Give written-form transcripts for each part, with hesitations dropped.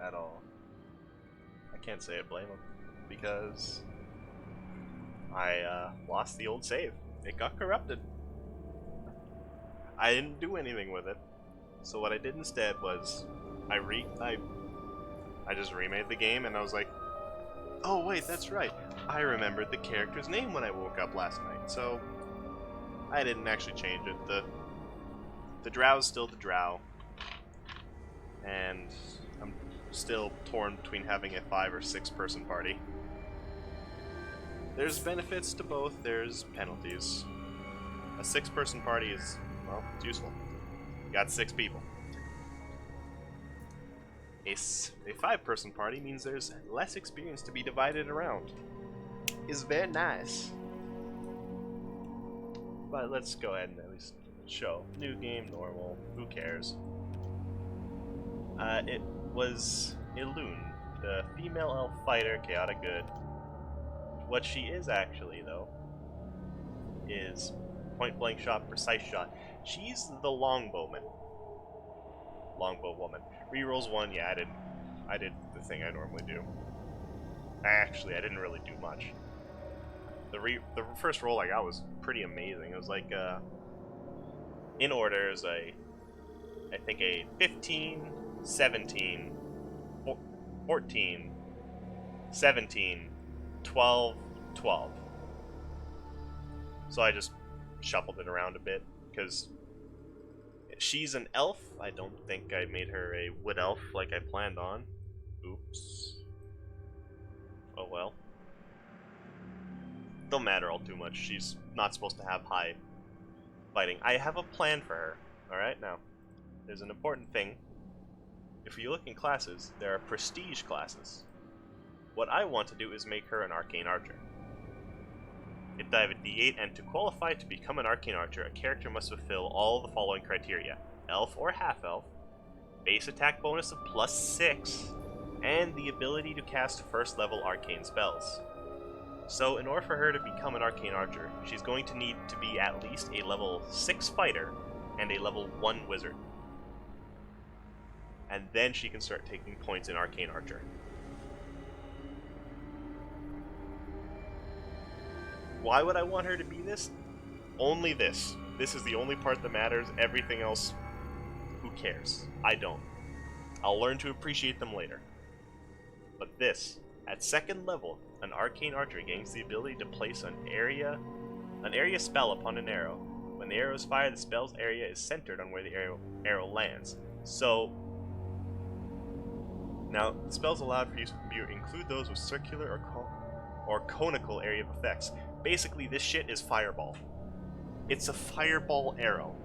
at all. I can't say I blame him, because I lost the old save. It got corrupted. I didn't do anything with it. So what I did instead was I just remade the game, and I was like, oh wait, that's right. I remembered the character's name when I woke up last night. So I didn't actually change it. The Drow's still the Drow, and I'm still torn between having a 5 or 6 person party. There's benefits to both, there's penalties. A 6 person party is, well, it's useful. You got 6 people. A 5 person party means there's less experience to be divided around. It's very nice. But let's go ahead and at least show. New game, normal, who cares? It was Elune, the female elf fighter, chaotic good. What she is actually, though, is point blank shot, precise shot. She's the longbowman. Longbow woman. Rerolls 1, yeah, I did the thing I normally do. Actually, I didn't really do much. The first roll I got was pretty amazing. It was like, in order is I think a 15, 17, 14, 17, 12, 12. So I just shuffled it around a bit, because she's an elf. I don't think I made her a wood elf like I planned on. Oops. Oh well. Don't matter all too much. She's not supposed to have high fighting. I have a plan for her. Alright, now, there's an important thing. If you look in classes, there are prestige classes. What I want to do is make her an arcane archer. I have a D8, and to qualify to become an arcane archer, a character must fulfill all the following criteria: elf or half-elf, base attack bonus of +6, and the ability to cast first-level arcane spells. So in order for her to become an arcane archer, she's going to need to be at least a level 6 fighter and a level 1 wizard. And then she can start taking points in arcane archer. Why would I want her to be this? Only this. This is the only part that matters. Everything else, who cares? I don't. I'll learn to appreciate them later. But this, at 2nd level, an arcane archer gains the ability to place an area spell upon an arrow. When the arrow is fired, the spell's area is centered on where the arrow lands. So, now, the spells allowed for use from view include those with circular or conical area of effects. Basically, this shit is fireball. It's a fireball arrow.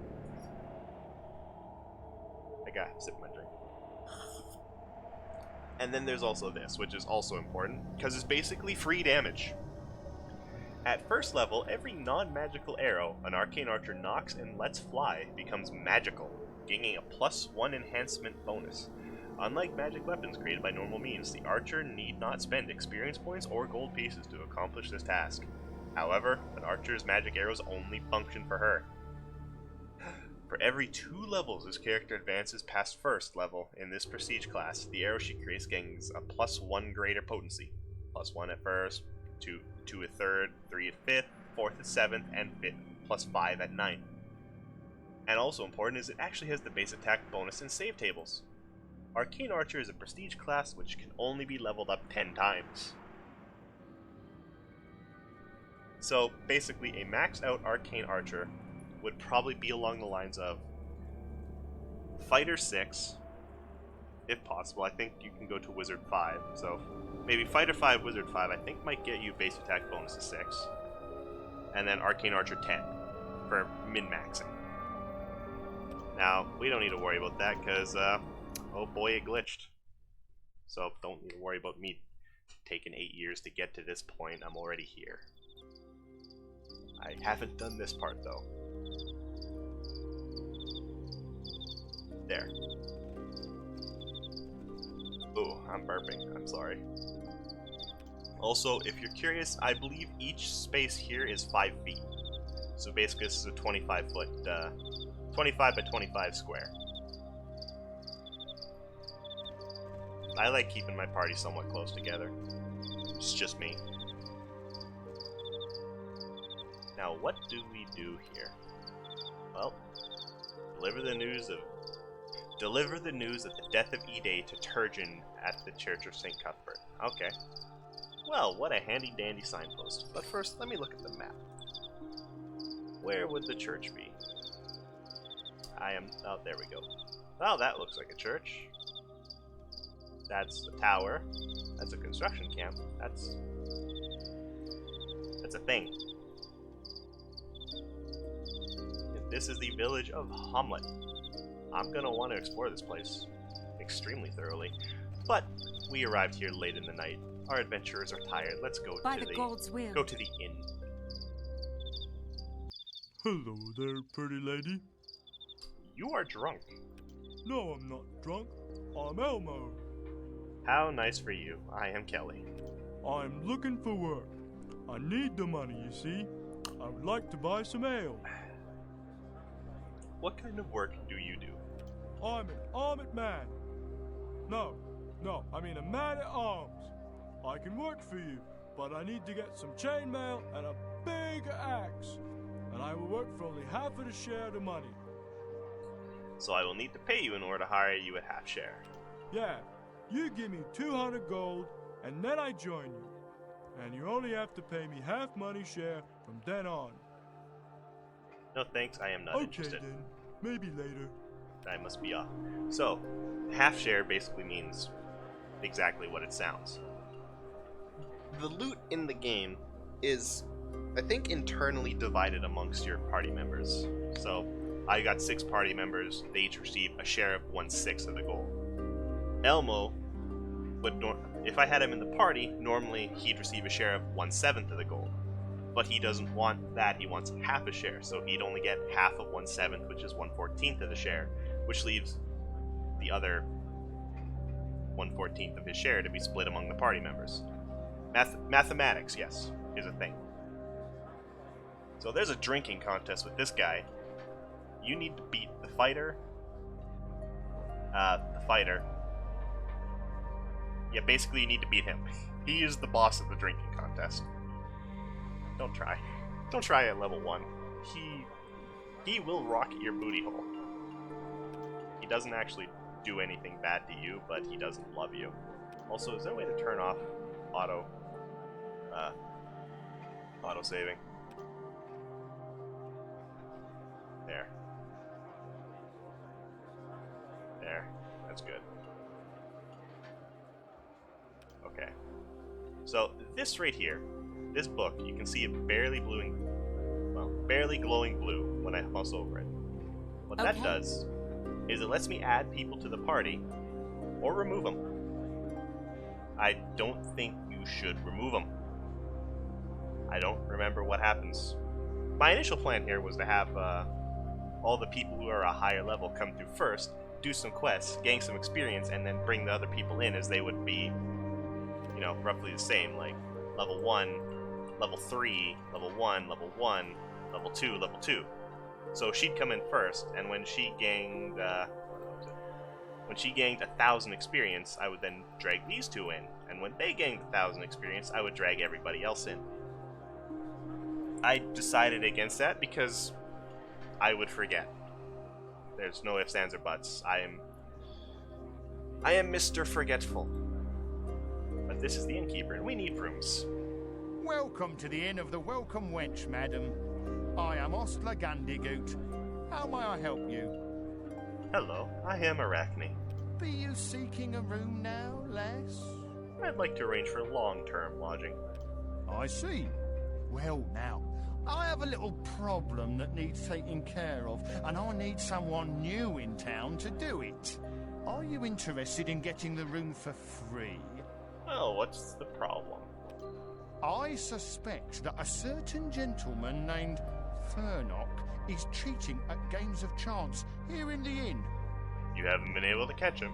I got sip my drink. And then there's also this, which is also important, because it's basically free damage. At 1st level, every non-magical arrow an arcane archer knocks and lets fly becomes magical, gaining a +1 enhancement bonus. Unlike magic weapons created by normal means, the archer need not spend experience points or gold pieces to accomplish this task. However, an archer's magic arrows only function for her. For every 2 levels this character advances past 1st level in this prestige class, the arrow she creates gains a +1 greater potency. +1 at 1st, 2 at 3rd, 3 at 5th, 4th at 7th, and 5th, +5 at 9th. And also important is it actually has the base attack bonus in save tables. Arcane Archer is a prestige class which can only be leveled up 10 times. So basically a maxed out Arcane Archer would probably be along the lines of Fighter 6, if possible. I think you can go to Wizard 5, so maybe Fighter 5, Wizard 5 I think might get you base attack bonus of 6. And then Arcane Archer 10 for min-maxing. Now, we don't need to worry about that because, oh boy, it glitched. So don't need to worry about me taking 8 years to get to this point. I'm already here. I haven't done this part though. There. Ooh, I'm burping. I'm sorry. Also, if you're curious, I believe each space here is 5 feet. So basically this is a 25 foot, 25 by 25 square. I like keeping my party somewhat close together. It's just me. Now, what do we do here? Well, deliver the news of the death of Ide to Turgeon at the Church of St. Cuthbert. Okay. Well, what a handy-dandy signpost. But first, let me look at the map. Where would the church be? Oh, there we go. Oh, that looks like a church. That's a tower. That's a construction camp. That's a thing. This is the village of Hamlet. I'm gonna want to explore this place extremely thoroughly, but we arrived here late in the night. Our adventurers are tired. Let's go to the inn. Hello there, pretty lady. You are drunk. No, I'm not drunk. I'm Elmo. How nice for you. I am Kelly. I'm looking for work. I need the money, you see. I would like to buy some ale. What kind of work do you do? I'm an armored man. No, I mean a man at arms. I can work for you, but I need to get some chainmail and a big axe. And I will work for only half of the share of the money. So I will need to pay you in order to hire you at half share. Yeah, you give me 200 gold, and then I join you. And you only have to pay me half money share from then on. No thanks, I am not interested. Okay then, maybe later. I must be off. So, half share basically means exactly what it sounds. The loot in the game is, I think, internally divided amongst your party members. So, I got 6 party members, they each receive a share of 1/6 of the gold. Elmo would, if I had him in the party, normally he'd receive a share of 1/7 of the gold. But he doesn't want that, he wants half a share, so he'd only get half of 1/7, which is 1/14 of the share, which leaves the other 1/14 of his share to be split among the party members. Mathematics, yes, is a thing. So there's a drinking contest with this guy. You need to beat the fighter. Yeah, basically you need to beat him. He is the boss of the drinking contest. Don't try. Don't try at level 1. He will rock your booty hole. He doesn't actually do anything bad to you, but he doesn't love you. Also, is there a way to turn off auto saving? There. There. That's good. Okay. So, this right here, this book, you can see it barely glowing blue when I mouse over it. What that does is it lets me add people to the party or remove them. I don't think you should remove them. I don't remember what happens. My initial plan here was to have all the people who are a higher level come through first, do some quests, gain some experience, and then bring the other people in as they would be, you know, roughly the same, like level 1, level 3, level 1, level 1, level 2, level 2. So she'd come in first, and when she gained 1,000 experience, I would then drag these 2 in, and when they gained 1,000 experience, I would drag everybody else in. I decided against that because I would forget. There's no ifs, ands, or buts. I am Mr. Forgetful. But this is the innkeeper, and we need rooms. Welcome to the Inn of the Welcome Wench, madam. I am Ostler Gandigoot. How may I help you? Hello, I am Arachne. Be you seeking a room now, lass? I'd like to arrange for long-term lodging. I see. Well, now, I have a little problem that needs taking care of, and I need someone new in town to do it. Are you interested in getting the room for free? Well, what's the problem? I suspect that a certain gentleman named Furnock is cheating at games of chance here in the inn. You haven't been able to catch him.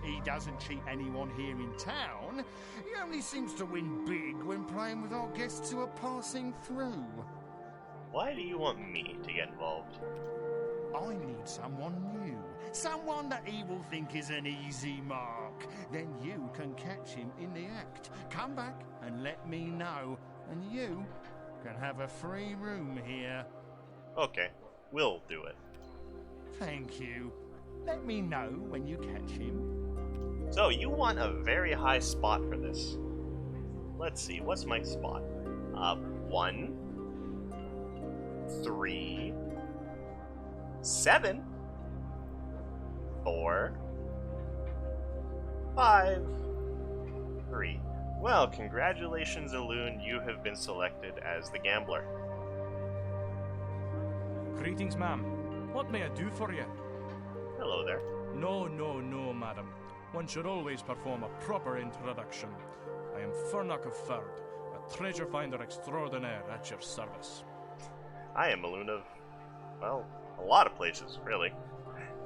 He doesn't cheat anyone here in town. He only seems to win big when playing with our guests who are passing through. Why do you want me to get involved? I need someone new. Someone that he will think is an easy mark. Then you can catch him in the act. Come back and let me know. And you can have a free room here. Okay, we'll do it. Thank you. Let me know when you catch him. So, you want a very high spot for this. Let's see, what's my spot? 1, 3, 7, 4, 5, 3. Well, congratulations, Elune, you have been selected as the gambler. Greetings, ma'am. What may I do for you? Hello there. No, madam. One should always perform a proper introduction. I am Fernok of Ferd, a treasure finder extraordinaire at your service. I am Elune of, well, a lot of places, really.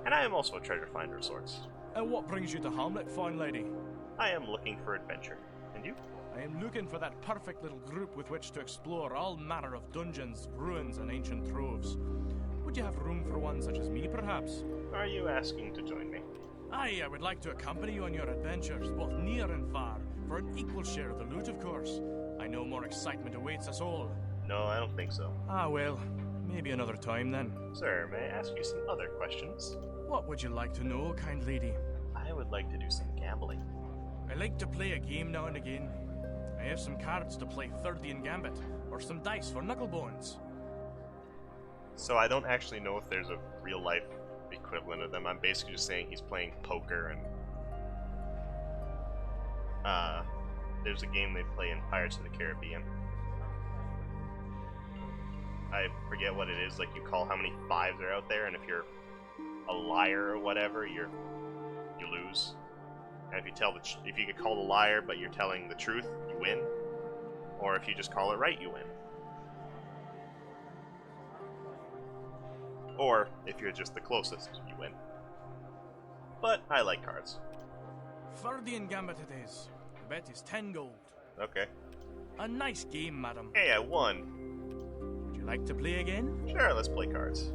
And I am also a treasure finder of sorts. And what brings you to Hamlet, fine lady? I am looking for adventure. And you? I am looking for that perfect little group with which to explore all manner of dungeons, ruins, and ancient troves. Would you have room for one such as me, perhaps? Are you asking to join me? Aye, I would like to accompany you on your adventures, both near and far, for an equal share of the loot, of course. I know more excitement awaits us all. No, I don't think so. Ah, well, maybe another time then. Sir, may I ask you some other questions? What would you like to know, kind lady? I would like to do some gambling. I like to play a game now and again. I have some cards to play Thirdian Gambit, or some dice for Knucklebones. So I don't actually know if there's a real-life equivalent of them. I'm basically just saying he's playing poker and... there's a game they play in Pirates of the Caribbean. I forget what it is, like you call how many fives are out there, and if you're a liar or whatever, you lose. And if you get called a liar but you're telling the truth, you win. Or if you just call it right, you win. Or if you're just the closest, you win. But I like cards. Thirdian Gambit it is. The bet is 10 gold. Okay. A nice game, madam. Hey, I won. Would you like to play again? Sure, let's play cards.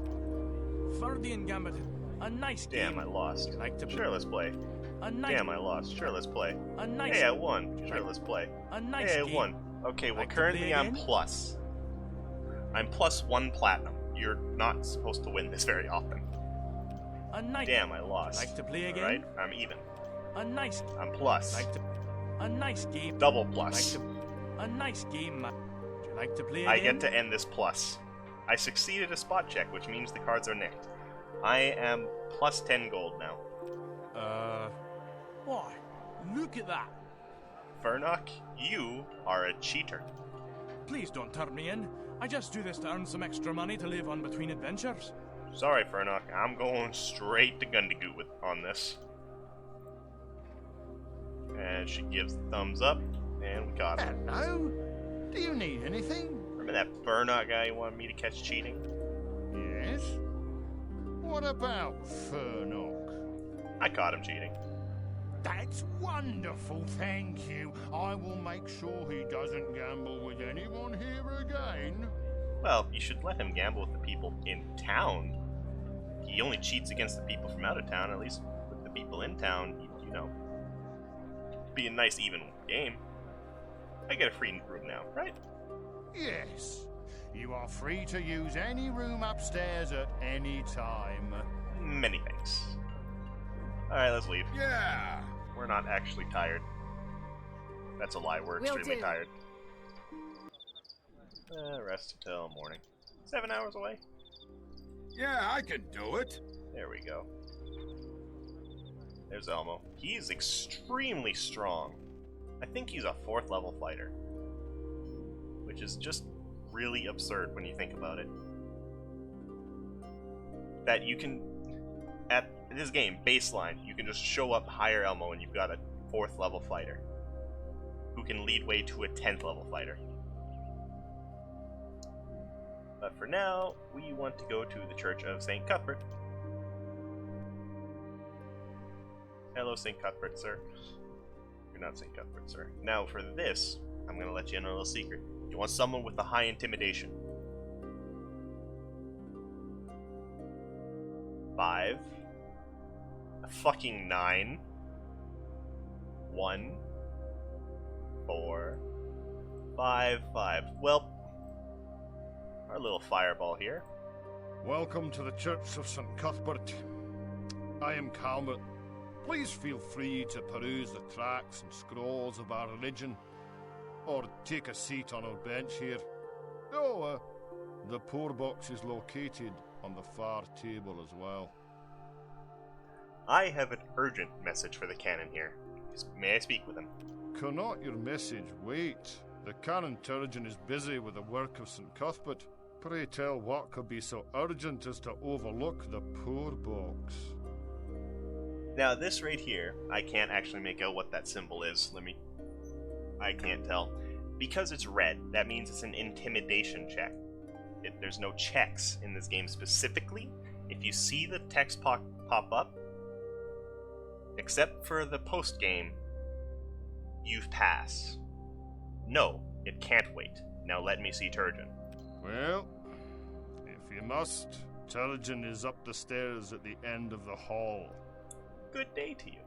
Thirdian Gambit. A nice game. Damn, I lost. Would you like to play? Sure, let's play. A nice. Damn, I lost. Sure, let's play. A nice. Hey, I won. Sure, like- let's play. A nice Hey, I game. won. Okay, well, Like to currently play I'm again? plus. I'm plus 1 platinum. You're not supposed to win this very often. A nice. Damn, I lost. Like to play again? Alright, I'm even. A nice. I'm plus. Like to. A nice game. Double Like plus. to. A nice game, man. Would you like to play I again? get to end this plus. I succeeded a spot check, which means the cards are nicked. I am plus 10 gold now. Why? Look at that. Fernok, you are a cheater. Please don't turn me in. I just do this to earn some extra money to live on between adventures. Sorry, Fernok, I'm going straight to Gundagoot on this. And she gives the thumbs up, and we got him. Hello? Do you need anything? Remember that Fernok guy you wanted me to catch cheating? Yes? What about Fernok? I caught him cheating. That's wonderful, thank you. I will make sure he doesn't gamble with anyone here again. Well, you should let him gamble with the people in town. He only cheats against the people from out of town, at least with the people in town, you know. Be a nice, even game. I get a free room now, right? Yes. You are free to use any room upstairs at any time. Many thanks. Alright, let's leave. Yeah. We're not actually tired. That's a lie, we're Will extremely do. tired. Rest until morning. 7 hours away? Yeah, I can do it. There we go. There's Elmo. He's extremely strong. I think he's a 4th level fighter. Which is just really absurd when you think about it. That you can, at this game, baseline, you can just show up higher Elmo and you've got a 4th level fighter. Who can lead way to a 10th level fighter. But for now, we want to go to the Church of St. Cuthbert. Hello, St. Cuthbert, sir. You're not St. Cuthbert, sir. Now, for this, I'm going to let you in on a little secret. You want someone with a high intimidation. 5, a fucking 9, 1, 4, 5, 5. Well, our little fireball here. Welcome to the Church of St. Cuthbert. I am Calmet. Please feel free to peruse the tracts and scrolls of our religion, or take a seat on our bench here. Oh, the poor box is located on the far table as well. I have an urgent message for the canon here. May I speak with him? Cannot your message wait? The Canon Turgeon is busy with the work of St. Cuthbert. Pray tell what could be so urgent as to overlook the poor box. Now, this right here, I can't actually make out what that symbol is. I can't tell. Because it's red, that means it's an intimidation check. There's no checks in this game specifically. If you see the text pop up, except for the post-game, you've passed. No, it can't wait. Now let me see Turgeon. Well, if you must, Turgeon is up the stairs at the end of the hall. Good day to you.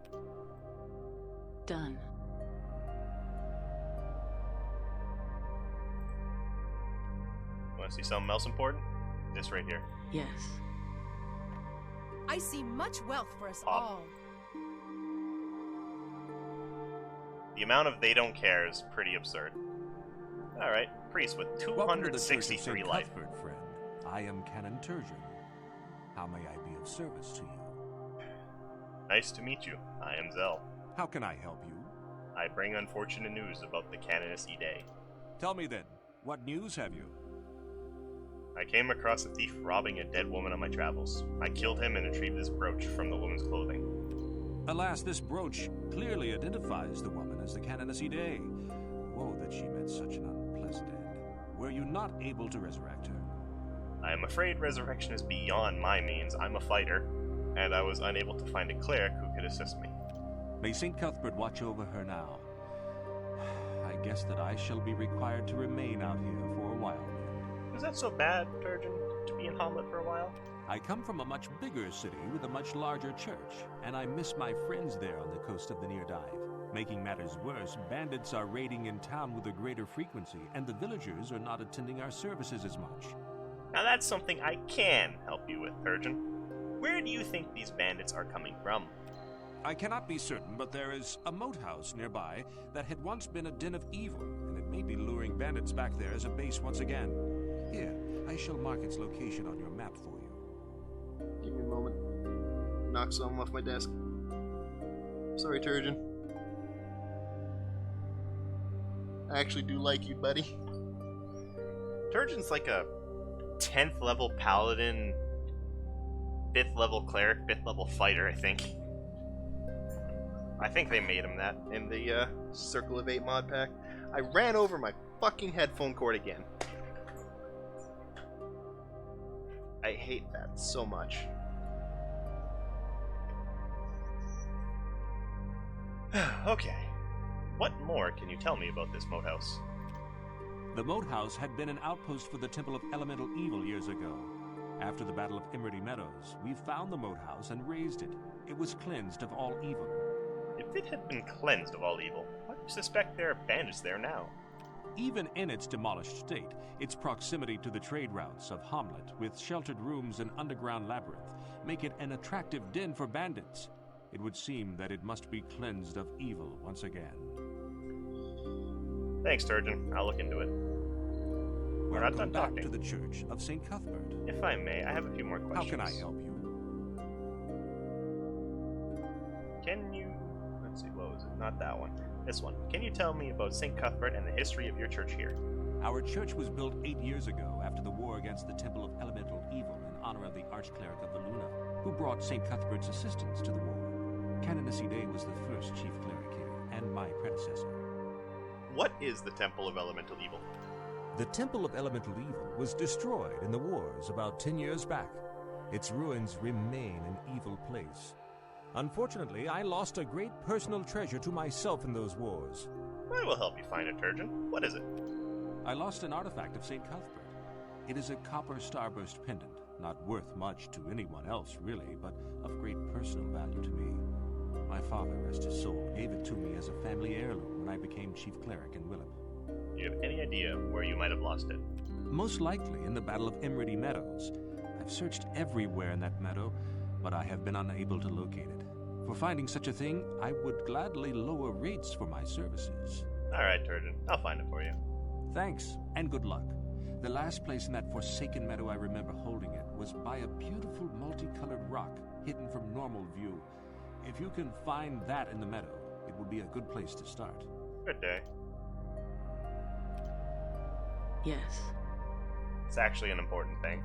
Done. Want to see something else important? This right here. Yes. I see much wealth for us Pop. all. The amount of they don't care is pretty absurd. Alright, priest with Welcome to the Church of 263 St. life. Cuthbert, friend. I am Canon Turgeon. How may I be of service to you? Nice to meet you. I am Zell. How can I help you? I bring unfortunate news about the Canonessy Day. Tell me then, what news have you? I came across a thief robbing a dead woman on my travels. I killed him and retrieved this brooch from the woman's clothing. Alas, this brooch clearly identifies the woman as the Canonessy Day. Woe that she met such an unpleasant end. Were you not able to resurrect her? I am afraid resurrection is beyond my means. I'm a fighter, and I was unable to find a cleric who could assist me. May St. Cuthbert watch over her now. I guess that I shall be required to remain out here for a while. Is that so bad, Turgeon, to be in Hamlet for a while? I come from a much bigger city with a much larger church, and I miss my friends there on the coast of the Near Dive. Making matters worse, bandits are raiding in town with a greater frequency, and the villagers are not attending our services as much. Now that's something I can help you with, Turgeon. Where do you think these bandits are coming from? I cannot be certain, but there is a moat house nearby that had once been a den of evil, and it may be luring bandits back there as a base once again. Here, I shall mark its location on your map for you. Give me a moment. Knock something off my desk. Sorry, Turgeon. I actually do like you, buddy. Turgeon's like a 10th level paladin, 5th level cleric, 5th level fighter, I think. I think they made him that in the Circle of 8 mod pack. I ran over my fucking headphone cord again. I hate that so much. Okay. What more can you tell me about this moat house? The moat house had been an outpost for the Temple of Elemental Evil years ago. After the Battle of Immorty Meadows, we found the moat house and razed it. It was cleansed of all evil. If it had been cleansed of all evil, why do you suspect there are bandits there now? Even in its demolished state, its proximity to the trade routes of Hamlet, with sheltered rooms and underground labyrinth, make it an attractive den for bandits. It would seem that it must be cleansed of evil once again. Thanks, Turgeon. I'll look into it. We're not done Welcome back talking. to the Church of St. Cuthbert. If I may, I have a few more questions. How can I help you? Can you... Let's see, what was it? Not that one. This one. Can you tell me about St. Cuthbert and the history of your church here? Our church was built 8 years ago after the war against the Temple of Elemental Evil in honor of the Archcleric of the Luna, who brought St. Cuthbert's assistance to the war. Canonessy Day was the first chief cleric here, and my predecessor. What is the Temple of Elemental Evil? The Temple of Elemental Evil was destroyed in the wars about 10 years back. Its ruins remain an evil place. Unfortunately, I lost a great personal treasure to myself in those wars. I will help you find it, Turgeon. What is it? I lost an artifact of St. Cuthbert. It is a copper starburst pendant, Not worth much to anyone else, really, but of great personal value to me. My father, rest his soul, gave it to me as a family heirloom when I became chief cleric in Willip. Do you have any idea where you might have lost it? Most likely in the Battle of Emerity Meadows. I've searched everywhere in that meadow, but I have been unable to locate it. For finding such a thing, I would gladly lower rates for my services. Alright, Turgeon. I'll find it for you. Thanks, and good luck. The last place in that forsaken meadow I remember holding it was by a beautiful multicolored rock hidden from normal view. If you can find that in the meadow, it would be a good place to start. Good day. Yes. It's actually an important thing.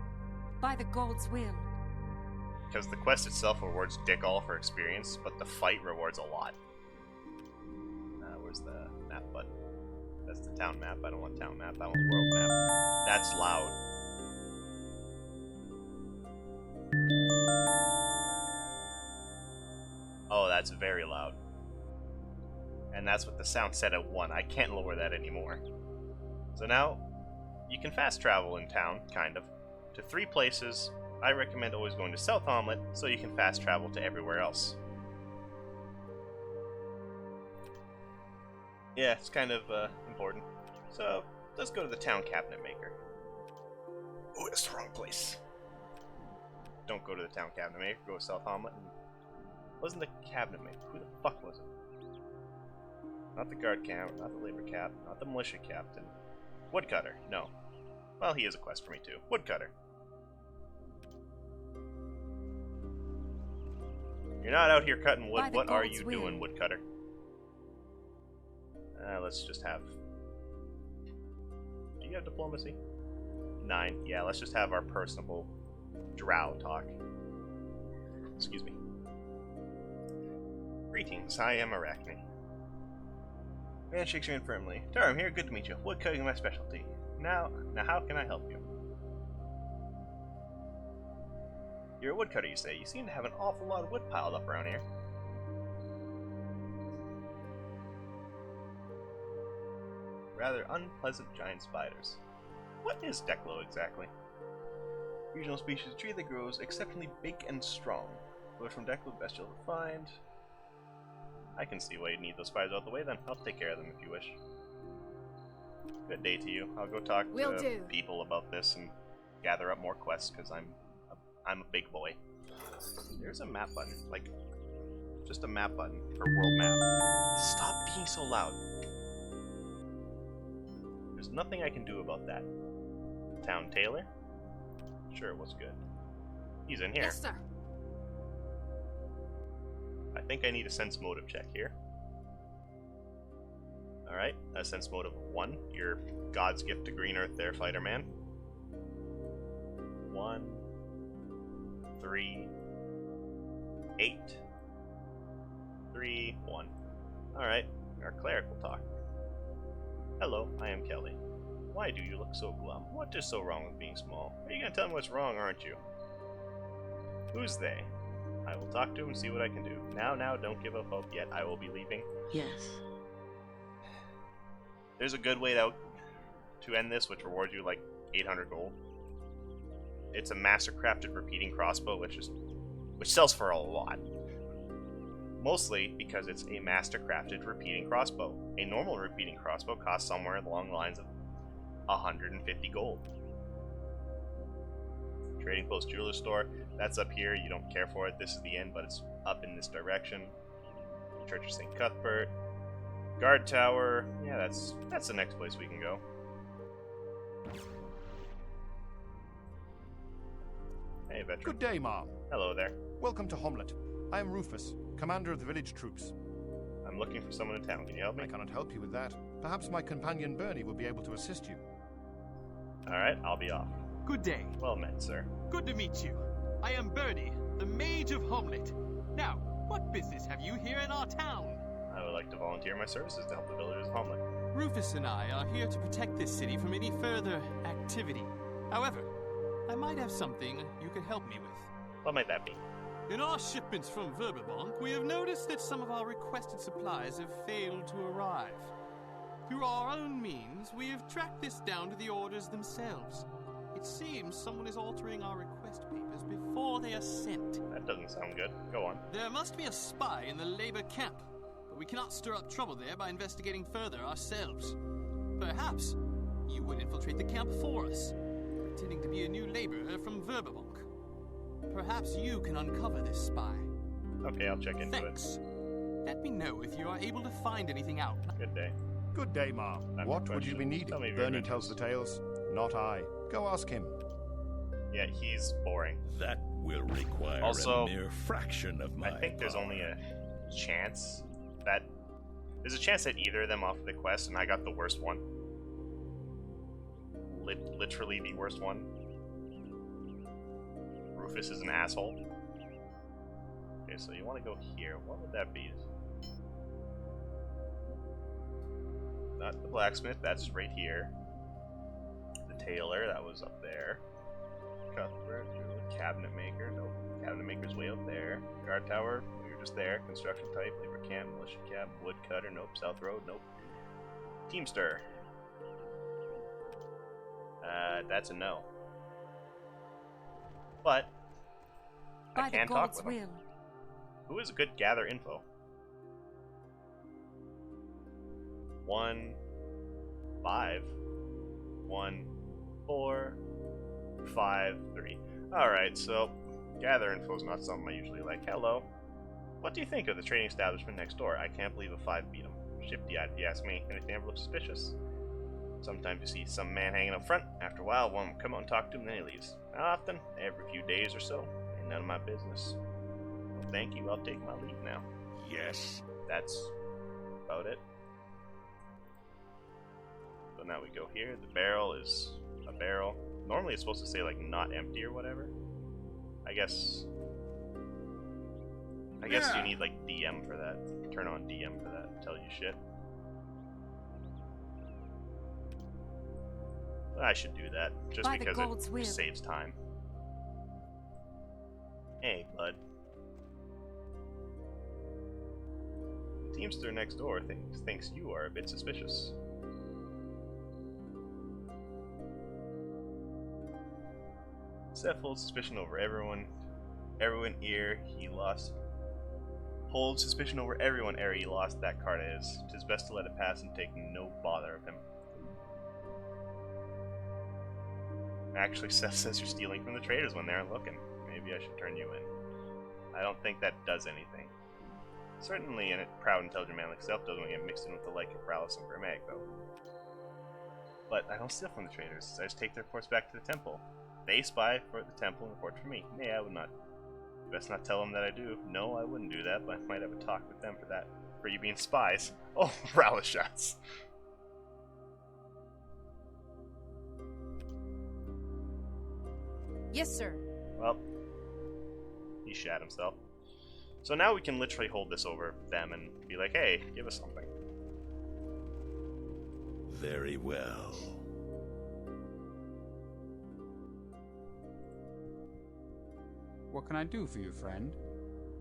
By the gods' will. Because the quest itself rewards dick all for experience, but the fight rewards a lot. Where's the map button? That's the town map. I don't want town map. I want world map. That's loud. Oh, that's very loud. And that's what the sound set at 1. I can't lower that anymore. So now, you can fast travel in town, kind of, to 3 places. I recommend always going to South Hamlet, so you can fast travel to everywhere else. Yeah, it's kind of important. So, let's go to the town cabinet maker. Oh, that's the wrong place. Don't go to the town cabinet maker, go to South Hamlet. Wasn't the cabinet maker? Who the fuck was it? Not the guard count, not the labor cap, not the militia captain. Woodcutter, no. Well, he is a quest for me too. Woodcutter. You're not out here cutting wood. What are you doing, Woodcutter? Let's just have... Do you have diplomacy? 9. Yeah, let's just have our personable drow talk. Excuse me. Greetings, I am Arachne. Man shakes your hand firmly. Durham here, good to meet you. Woodcutting is my specialty. Now how can I help you? You're a woodcutter, you say. You seem to have an awful lot of wood piled up around here. Rather unpleasant giant spiders. What is Declo exactly? Regional species of tree that grows exceptionally big and strong. But from Declo, best you'll find. I can see why you need those spiders out of the way then. I'll take care of them if you wish. Good day to you. I'll go talk to people about this and gather up more quests because I'm a big boy. There's a map button. Like, just a map button for world map. Stop being so loud. There's nothing I can do about that. Town Tailor? Sure, what's good? He's in here. Yes, sir. I think I need a sense motive check here. Alright, a sense motive 1. Your God's gift to Green Earth there, Fighter Man. 1, 3, 8, 3, 1. Alright, our cleric will talk. Hello, I am Kelly. Why do you look so glum? What is so wrong with being small? Are you gonna tell me what's wrong, aren't you? Who's they? I will talk to him and see what I can do. Now, don't give up hope yet. I will be leaving. Yes. There's a good way to end this, which rewards you like 800 gold. It's a master-crafted repeating crossbow, which sells for a lot. Mostly because it's a master-crafted repeating crossbow. A normal repeating crossbow costs somewhere along the lines of 150 gold. Trading Post Jeweler Store, that's up here. You don't care for it. This is the end, but it's up in this direction. Church of St. Cuthbert. Guard Tower. Yeah, that's the next place we can go. Hey, veteran. Good day, ma'am. Hello there. Welcome to Hamlet. I am Rufus, commander of the village troops. I'm looking for someone in town. Can you help me? I cannot help you with that. Perhaps my companion Bernie will be able to assist you. Alright, I'll be off. Good day. Well met, sir. Good to meet you. I am Bernie, the Mage of Hamlet. Now, what business have you here in our town? I would like to volunteer my services to help the villagers of Hamlet. Rufus and I are here to protect this city from any further activity. However, I might have something you could help me with. What might that be? In our shipments from Verberbonk, we have noticed that some of our requested supplies have failed to arrive. Through our own means, we have tracked this down to the orders themselves. It seems someone is altering our request before they are sent. That doesn't sound good. Go on. There must be a spy in the labor camp, but we cannot stir up trouble there by investigating further ourselves. Perhaps you would infiltrate the camp for us, pretending to be a new laborer from Verbabonk. Perhaps you can uncover this spy. Okay, I'll check into Thanks. Let me know if you are able to find anything out. it. Good day. Good day, Ma. I've What got a would you be question. needing? Tell me if you're Bernie interested. tells the tales, not I. Go ask him. Yeah, he's boring. That will require Also, a mere fraction of my I think there's power. only a chance that... There's a chance that either of them offer the quest, and I got the worst one. Literally the worst one. Rufus is an asshole. Okay, so you want to go here. What would that be? Not the blacksmith, that's right here. The tailor, that was up there. Cuthbert, cabinet maker, nope. Cabinet maker's way up there. Guard tower, you're just there. Construction type, labor camp, militia camp, woodcutter, nope. South road, nope. Teamster. That's a no. But I By the can talk gods' with him. will. Who is a good gather info? 1, 5, 1, 4, 5, 3. Alright, so gather info is not something I usually like. Hello. What do you think of the trading establishment next door? I can't believe a 5 beat him. Shifty-eyed, if you ask me. Anything ever look suspicious? Sometimes you see some man hanging up front. After a while, one will come out and talk to him, then he leaves. Not often, every few days or so. Ain't none of my business. Well, thank you, I'll take my leave now. Yes. That's about it. So now we go here. The barrel is a barrel. Normally it's supposed to say like not empty or whatever. I guess Yeah. you need like DM for that. Turn on DM for that. Tell you shit. I should do that just By the because gods' it will. saves time. Hey, bud. Teamster next door thinks you are a bit suspicious. Seth holds suspicion over everyone ere he lost. Holds suspicion over everyone ere he lost that card is. 'Tis best to let it pass and take no bother of him. Actually, Seth says you're stealing from the traders when they aren't looking. Maybe I should turn you in. I don't think that does anything. Certainly, a proud, intelligent man like Seth doesn't get mixed in with the like of Prowess and Grimag, though. But I don't steal from the traders. I just take their reports back to the temple. They spy for the temple and report for me. Nay, I would not. Best not tell them that I do. No, I wouldn't do that, but I might have a talk with them for that. For you being spies. Oh, Prowess shots. Yes, sir. Well, he shat himself. So now we can literally hold this over them and be like, hey, give us something. Very well. What can I do for you, friend?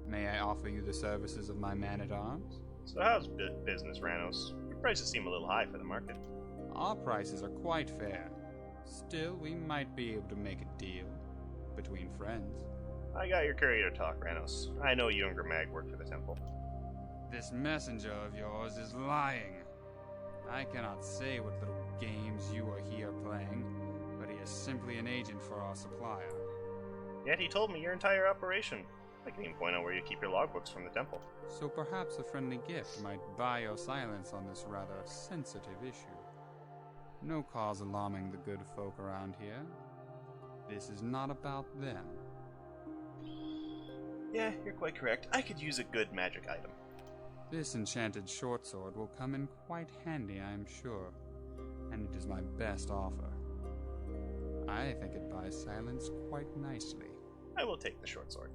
May I offer you the services of my man-at-arms? So how's business, Ranos? Your prices seem a little high for the market. Our prices are quite fair. Still, we might be able to make a deal. Between friends. I got your courier to talk, Ranos. I know you and Grimag work for the temple. This messenger of yours is lying. I cannot say what little games you are here playing, but he is simply an agent for our supplier. Yet he told me your entire operation. I can even point out where you keep your logbooks from the temple. So perhaps a friendly gift might buy your silence on this rather sensitive issue. No cause alarming the good folk around here. This is not about them. Yeah, you're quite correct. I could use a good magic item. This enchanted short sword will come in quite handy, I am sure, and it is my best offer. I think it buys silence quite nicely. I will take the short sword.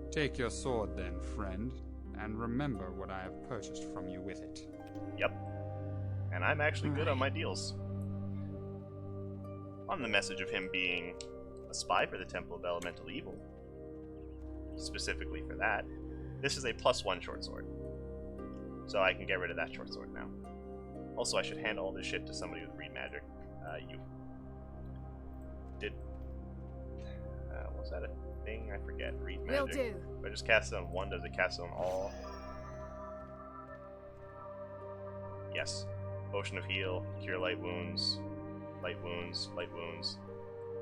Take your sword then, friend, and remember what I have purchased from you with it. Yep. And I'm actually good on my deals. On the message of him being a spy for the Temple of Elemental Evil, specifically for that, this is a +1 short sword. So I can get rid of that short sword now. Also, I should hand all this shit to somebody with read magic. You. Did... Was that a thing? I forget. Read Will magic. do. If I just cast it on one, does it cast it on all? Yes. Potion of heal, cure light wounds, light wounds, light wounds,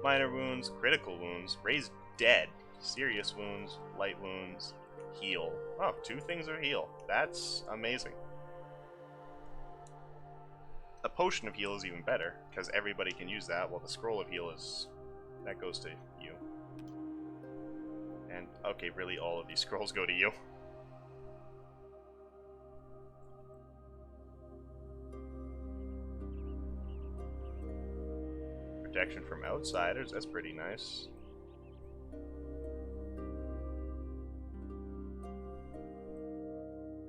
minor wounds, critical wounds, raise dead, serious wounds, light wounds, heal. Oh, 2 things are heal. That's amazing. A potion of heal is even better, because everybody can use that, while the scroll of heal is... that goes to you. And, okay, really all of these scrolls go to you. Protection from outsiders, that's pretty nice.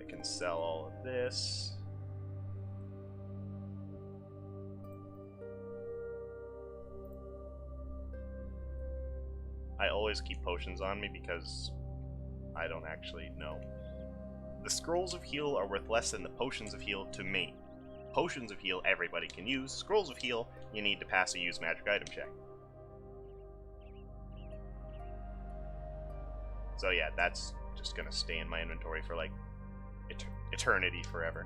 I can sell all of this. I always keep potions on me because I don't actually know. The scrolls of heal are worth less than the potions of heal to me. Potions of heal everybody can use. Scrolls of heal, you need to pass a use magic item check. So yeah, that's just gonna stay in my inventory for like eternity forever.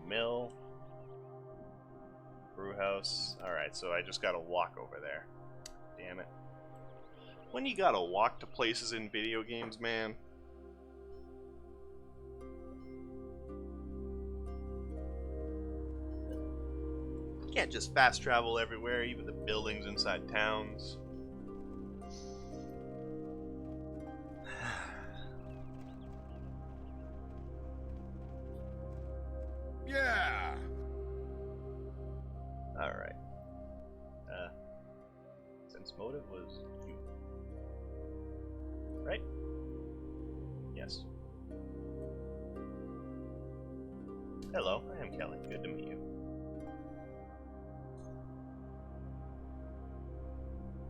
Mill. Brewhouse. Alright, so I just gotta walk over there. Damn it. When you gotta walk to places in video games, man. You can't just fast travel everywhere, even the buildings inside towns. Yeah. Alright. Since motive was you. Right? Yes. Hello, I am Kelly. Good to meet you.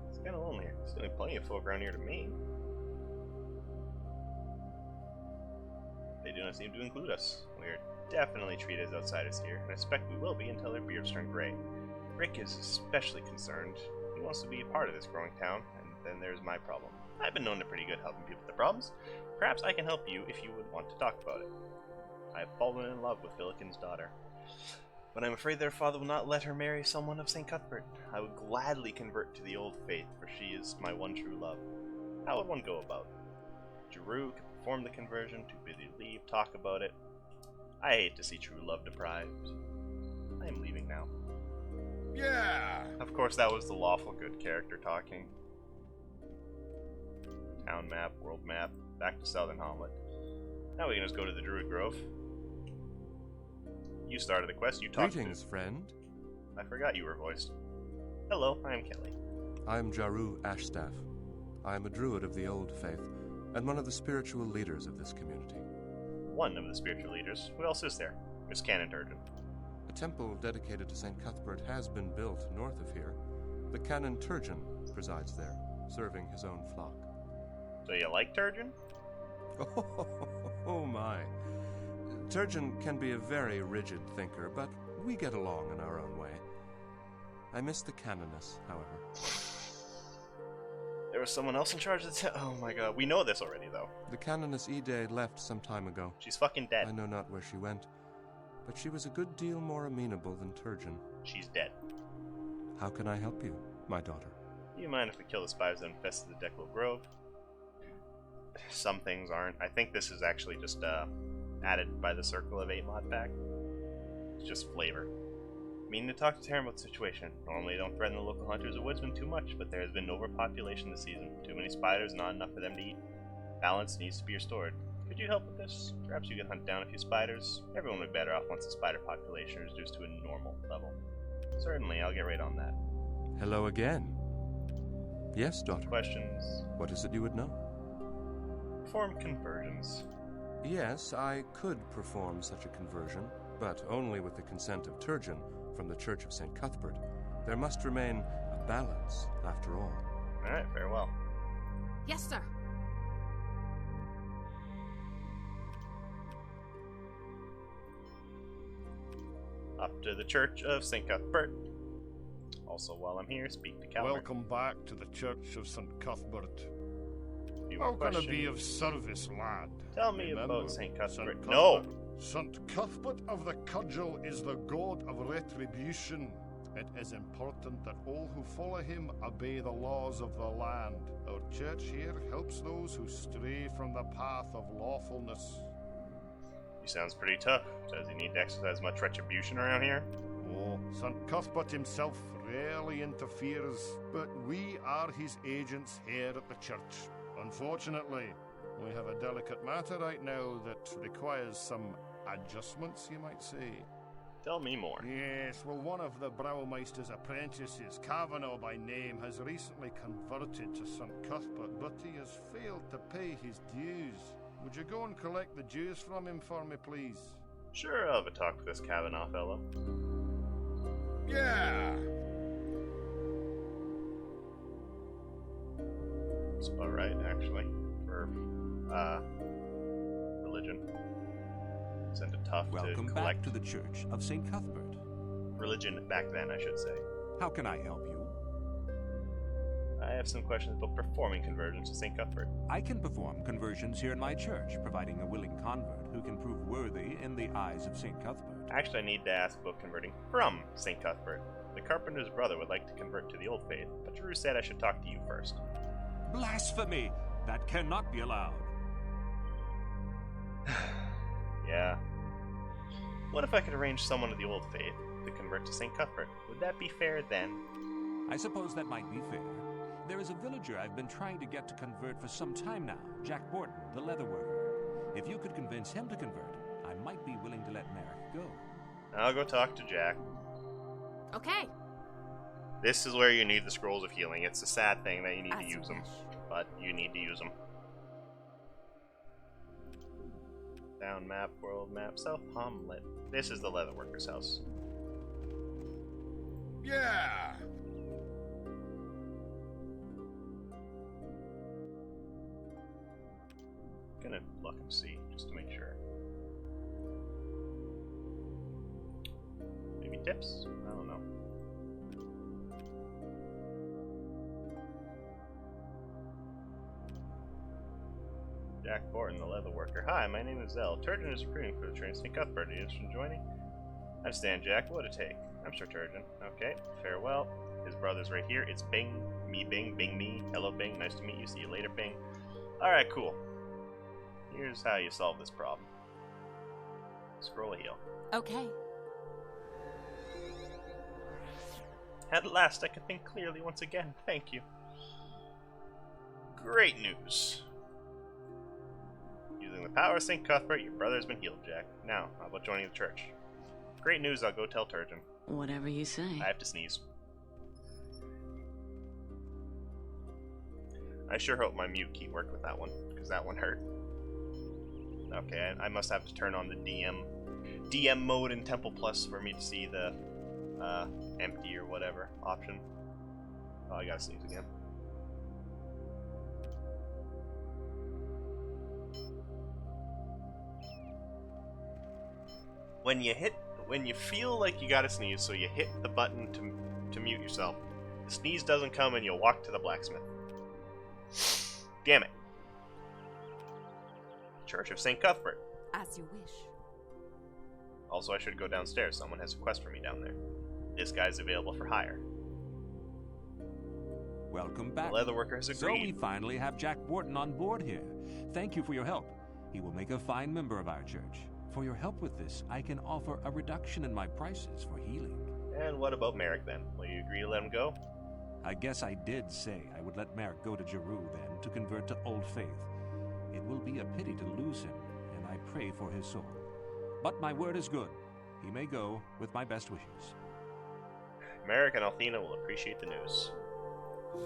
It's kinda lonely here. There's only plenty of folk around here to meet. They do not seem to include us. We're definitely treated as outsiders here, and I expect we will be until their beards turn gray. Rick is especially concerned. He wants to be a part of this growing town, and then there's my problem. I've been known to pretty good helping people with their problems. Perhaps I can help you if you would want to talk about it. I have fallen in love with Billiken's daughter, but I'm afraid their father will not let her marry someone of St. Cuthbert. I would gladly convert to the old faith, for she is my one true love. How would one go about it? Giroux can perform the conversion, too busy to leave, talk about it. I hate to see true love deprived. I am leaving now. Yeah. Of course, that was the lawful good character talking. Town map, world map, back to Southern Hamlet. Now we can just go to the Druid Grove. You started the quest, you talked Greetings, friend. I forgot you were voiced. Hello, I am Kelly. I am Giroux Ashstaff. I am a druid of the Old Faith, and one of the spiritual leaders of this community. One of the spiritual leaders. Who else is there? Miss Canon Turgeon. A temple dedicated to St. Cuthbert has been built north of here. The Canon Turgeon presides there, serving his own flock. So you like Turgeon? Oh my. Turgeon can be a very rigid thinker, but we get along in our own way. I miss the Canoness, however. There was someone else in charge of the oh my god, we know this already though. The Canoness Ide left some time ago. She's fucking dead. I know not where she went, but she was a good deal more amenable than Turgeon. She's dead. How can I help you, my daughter? Do you mind if we kill the spiders that infested the Declo Grove? Some things aren't. I think this is actually just added by the Circle of 8 mod pack. It's just flavor. Meaning to talk to Taryn about the situation. Normally I don't threaten the local hunters or woodsmen too much, but there has been overpopulation this season. Too many spiders, not enough for them to eat. Balance needs to be restored. Could you help with this? Perhaps you could hunt down a few spiders. Everyone would be better off once the spider population is reduced to a normal level. Certainly, I'll get right on that. Hello again. Yes, daughter. Questions? What is it you would know? Perform conversions. Yes, I could perform such a conversion, but only with the consent of Turgeon from the Church of St. Cuthbert. There must remain a balance, after all. Alright, farewell. Yes, sir. Up to the Church of St. Cuthbert. Also, while I'm here, speak to Calvert. Welcome back to the Church of St. Cuthbert. You How have a can I question? be of service, lad? Tell me Remember, about St. Cuthbert. St. No! Cuthbert- St. Cuthbert of the Cudgel is the god of retribution. It is important that all who follow him obey the laws of the land. Our church here helps those who stray from the path of lawfulness. He sounds pretty tough. Does he need to exercise much retribution around here? Oh, St. Cuthbert himself rarely interferes, but we are his agents here at the church. Unfortunately, we have a delicate matter right now that requires some adjustments, you might say. Tell me more. Yes, well, one of the Browmeister's apprentices, Kavanagh by name, has recently converted to St. Cuthbert, but he has failed to pay his dues. Would you go and collect the dues from him for me, please? Sure, I'll have a talk with this Kavanaugh fellow. Yeah! It's about right, actually, for religion. Send a tough Welcome to back collect to the Church of St. Cuthbert. religion back then, I should say. How can I help you? I have some questions about performing conversions to St. Cuthbert. I can perform conversions here in my church, providing a willing convert who can prove worthy in the eyes of St. Cuthbert. Actually, I need to ask about converting from St. Cuthbert. The carpenter's brother would like to convert to the old faith, but Drew said I should talk to you first. Blasphemy! That cannot be allowed. Yeah. What if I could arrange someone of the old faith to convert to St. Cuthbert? Would that be fair then? I suppose that might be fair. There is a villager I've been trying to get to convert for some time now, Jack Borton, the leather worker. If you could convince him to convert, I might be willing to let Merrick go. I'll go talk to Jack. Okay. This is where you need the scrolls of healing. It's a sad thing that you need As to you use them, wish. but you need to use them. Down map, world map, South Hamlet. This is the leatherworker's house. Yeah! Gonna look and see, just to make sure. Maybe tips? I don't know. Jack Borton, the leather worker. Hi, my name is Zell. Turgeon is recruiting for the train to St. Cuthbert. Are you interested in joining? I understand, Jack. What would it take? I'm sure Turgeon. Okay, farewell. His brother's right here. It's Bing. Me, Bing. Bing, me. Hello, Bing. Nice to meet you. See you later, Bing. Alright, cool. Here's how you solve this problem. Scroll a heal. Okay. At last, I can think clearly once again. Thank you. Great news. Using the power of St. Cuthbert, your brother has been healed, Jack. Now, how about joining the church? Great news, I'll go tell Turgeon. Whatever you say. I have to sneeze. I sure hope my mute key worked with that one, because that one hurt. Okay, I must have to turn on the DM mode in Temple Plus for me to see the empty or whatever option. Oh, I gotta sneeze again. When you feel like you gotta sneeze, so you hit the button to mute yourself. The sneeze doesn't come and you'll walk to the blacksmith. Damn it. Church of St. Cuthbert. As you wish. Also, I should go downstairs. Someone has a quest for me down there. This guy's available for hire. Welcome back. The leatherworker has So we agreed. finally have Jack Borton on board here. Thank you for your help. He will make a fine member of our church. For your help with this, I can offer a reduction in my prices for healing. And what about Merrick then? Will you agree to let him go? I guess I did say I would let Merrick go to Jeru then to convert to Old Faith. It will be a pity to lose him, and I pray for his soul. But my word is good. He may go with my best wishes. Merrick and Althena will appreciate the news.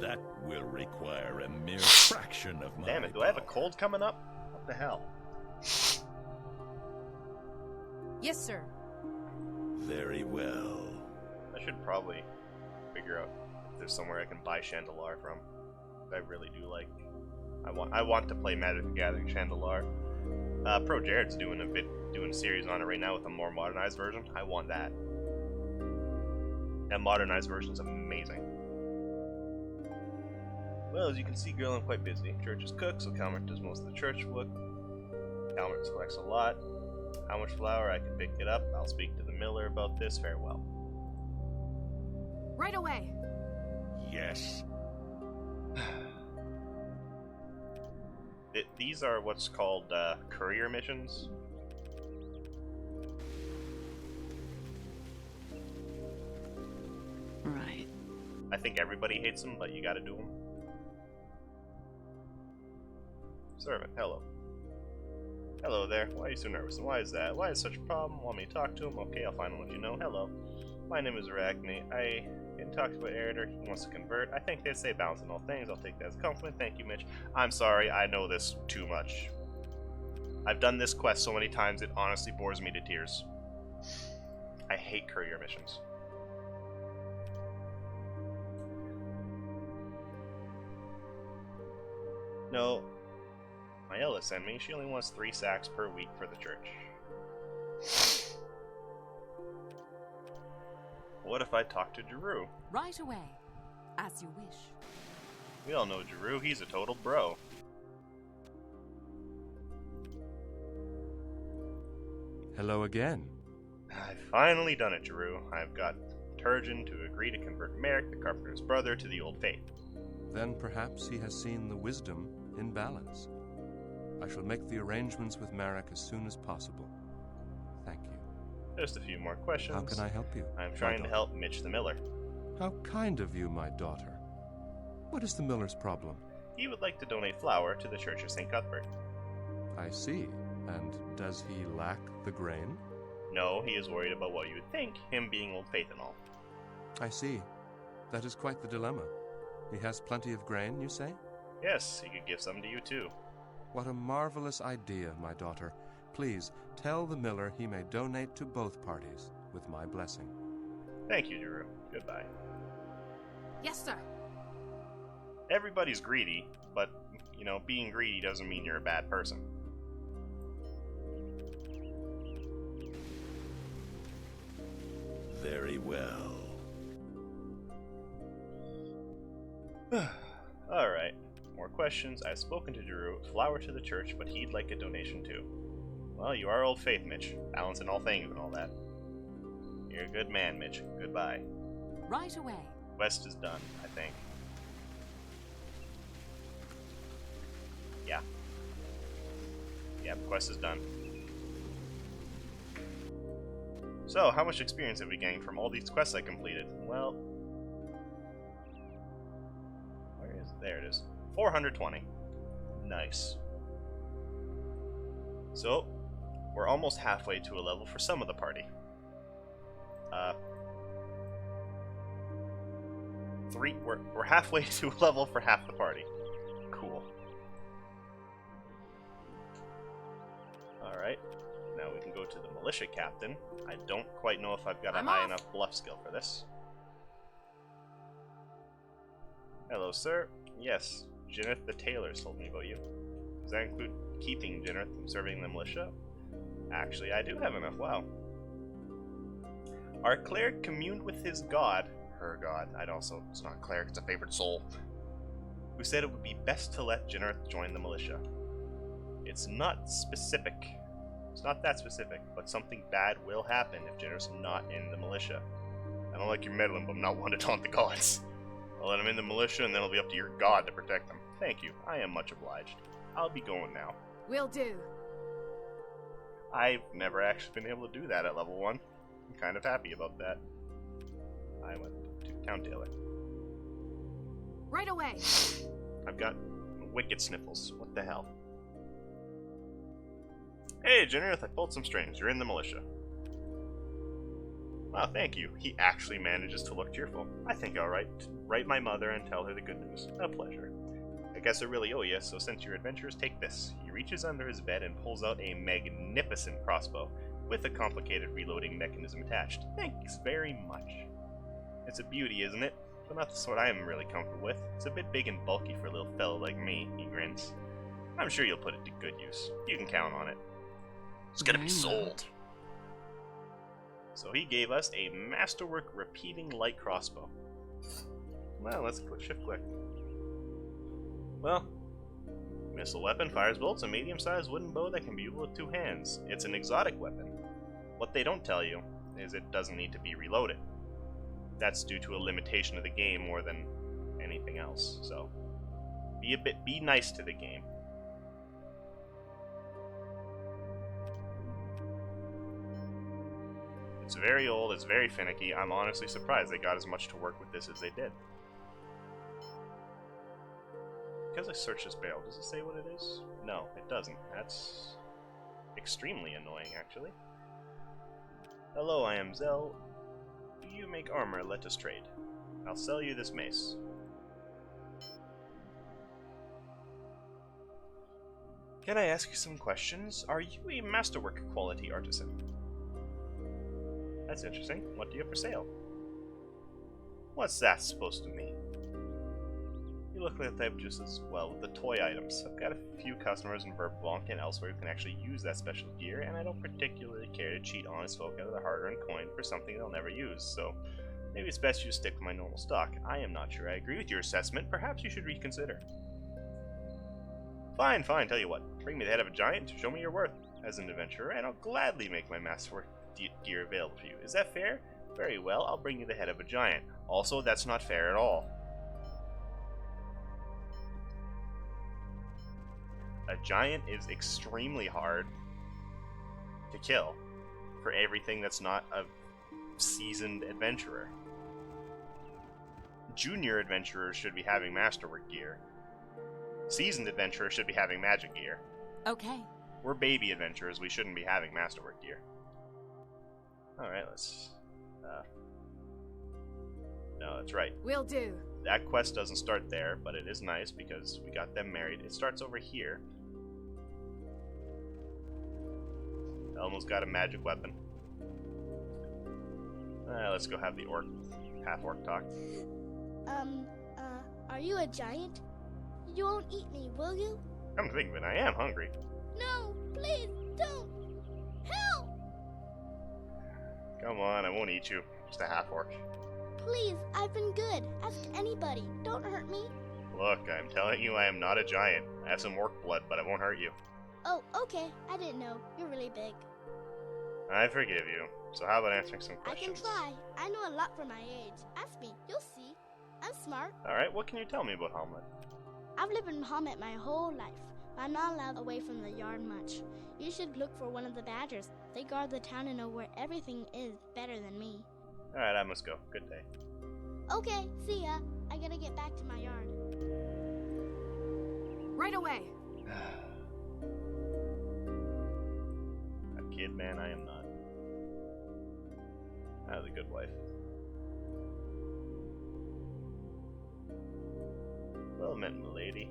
That will require a mere fraction of my Damn it, do I have a cold coming up? What the hell? Yes, sir. Very well. I should probably figure out there's somewhere I can buy Chandelar from. I really do like. I want to play Magic the Gathering Chandelar. Pro Jared's doing a series on it right now with a more modernized version. I want that. That modernized version's amazing. Well, as you can see, girl, I'm quite busy. Church is cooked, so Calmer does most of the church work. Calmer collects a lot. How much flour? I can pick it up. I'll speak to the miller about this. Farewell. Right away. Yes. These are what's called courier missions. Right. I think everybody hates them, but you gotta do them. Servant, hello. Hello there. Why are you so nervous? And why is that? Why is such a problem? Want me to talk to him? Okay, I'll find and let you know. Hello. My name is Arachne. I can talk to Erider. He wants to convert. I think they say balance in all things. I'll take that as a compliment. Thank you, Mitch. I'm sorry, I know this too much. I've done this quest so many times, it honestly bores me to tears. I hate courier missions. No. Mayella sent me. She only wants 3 sacks per week for the church. What if I talk to Giroux? Right away. As you wish. We all know Giroux. He's a total bro. Hello again. I've finally done it, Giroux. I've got Turgeon to agree to convert Merrick, the carpenter's brother, to the old faith. Then perhaps he has seen the wisdom in balance. I shall make the arrangements with Marek as soon as possible. Thank you. Just a few more questions. How can I help you? I'm trying to help Mitch the miller. How kind of you, my daughter. What is the miller's problem? He would like to donate flour to the Church of St. Cuthbert. I see. And does he lack the grain? No, he is worried about what you would think, him being old faith and all. I see. That is quite the dilemma. He has plenty of grain, you say? Yes, he could give some to you too. What a marvelous idea, my daughter. Please, tell the miller he may donate to both parties, with my blessing. Thank you, Giroux. Goodbye. Yes, sir. Everybody's greedy, but, you know, being greedy doesn't mean you're a bad person. Very well. Alright. More questions. I've spoken to Giroux. Flour to the church, but he'd like a donation too. Well, you are old faith, Mitch. Balance in all things and all that. You're a good man, Mitch. Goodbye. Right away. Quest is done, I think. Yeah. Yeah, the quest is done. So, how much experience have we gained from all these quests I completed? Well... where is it? There it is. 420. Nice. So, we're almost halfway to a level for some of the party. We're halfway to a level for half the party. Cool. Alright. Now we can go to the militia captain. I don't quite know if I've got a high enough bluff skill for this. Hello, sir. Yes, Jinneth the tailor told me about you. Does that include keeping Jinneth from serving the militia? Actually, I do have enough. Wow. Our cleric communed with his god, her god, it's not cleric, it's a favored soul, who said it would be best to let Jinneth join the militia. It's not specific. It's not that specific, but something bad will happen if Jinneth's not in the militia. I don't like your meddling, but I'm not one to taunt the gods. I'll let him in the militia, and then it'll be up to your god to protect them. Thank you. I am much obliged. I'll be going now. Will do. I've never actually been able to do that at level 1. I'm kind of happy about that. I went to Town Tailor. Right away. I've got wicked sniffles. What the hell? Hey, Jinneth, I pulled some strings. You're in the militia. Wow, thank you. He actually manages to look cheerful. I think I'll write my mother and tell her the good news. A pleasure. I guess I really owe you, so since you're adventurers, take this. He reaches under his bed and pulls out a magnificent crossbow with a complicated reloading mechanism attached. Thanks very much. It's a beauty, isn't it? but not the sort I am really comfortable with. It's a bit big and bulky for a little fellow like me, he grins. I'm sure you'll put it to good use. You can count on it. It's gonna be sold. So he gave us a Masterwork repeating light crossbow. Well, let's shift click. Well, missile weapon fires bolts, a medium-sized wooden bow that can be wielded with 2 hands. It's an exotic weapon. What they don't tell you is it doesn't need to be reloaded. That's due to a limitation of the game more than anything else. So, be nice to the game. It's very old, it's very finicky. I'm honestly surprised they got as much to work with this as they did. Because I searched this barrel, does it say what it is? No, it doesn't. That's extremely annoying, actually. Hello, I am Zell. Do you make armor? Let us trade. I'll sell you this mace. Can I ask you some questions? Are you a masterwork quality artisan? That's interesting. What do you have for sale? What's that supposed to mean? You look like the type just as well with the toy items. I've got a few customers in Verbank and elsewhere who can actually use that special gear, and I don't particularly care to cheat honest folk out of their hard-earned coin for something they'll never use, so maybe it's best you just stick with my normal stock. I am not sure I agree with your assessment. Perhaps you should reconsider. Fine, tell you what. Bring me the head of a giant to show me your worth as an adventurer, and I'll gladly make my masterwork gear available to you. Is that fair? Very well, I'll bring you the head of a giant. Also, that's not fair at all. A giant is extremely hard to kill for everything that's not a seasoned adventurer. Junior adventurers should be having masterwork gear. Seasoned adventurers should be having magic gear. Okay. We're baby adventurers, we shouldn't be having masterwork gear. Alright, let's... No, that's right. Will do. That quest doesn't start there, but it is nice because we got them married. It starts over here. Elmo's got a magic weapon. Let's go have the orc, half-orc talk. Are you a giant? You won't eat me, will you? Come to think of it, I am hungry. No, please, don't! Help! Come on, I won't eat you. Just a half-orc. Please, I've been good. Ask anybody. Don't hurt me. Look, I'm telling you I am not a giant. I have some orc blood, but I won't hurt you. Oh, okay. I didn't know. You're really big. I forgive you. So how about answering some questions? I can try. I know a lot for my age. Ask me. You'll see. I'm smart. Alright, what can you tell me about Hamlet? I've lived in Hamlet my whole life. I'm not allowed away from the yard much. You should look for one of the badgers. They guard the town and know where everything is better than me. Alright, I must go. Good day. Okay, see ya. I gotta get back to my yard. Right away. A kid, man, I am not. I was a good wife. Well met, milady.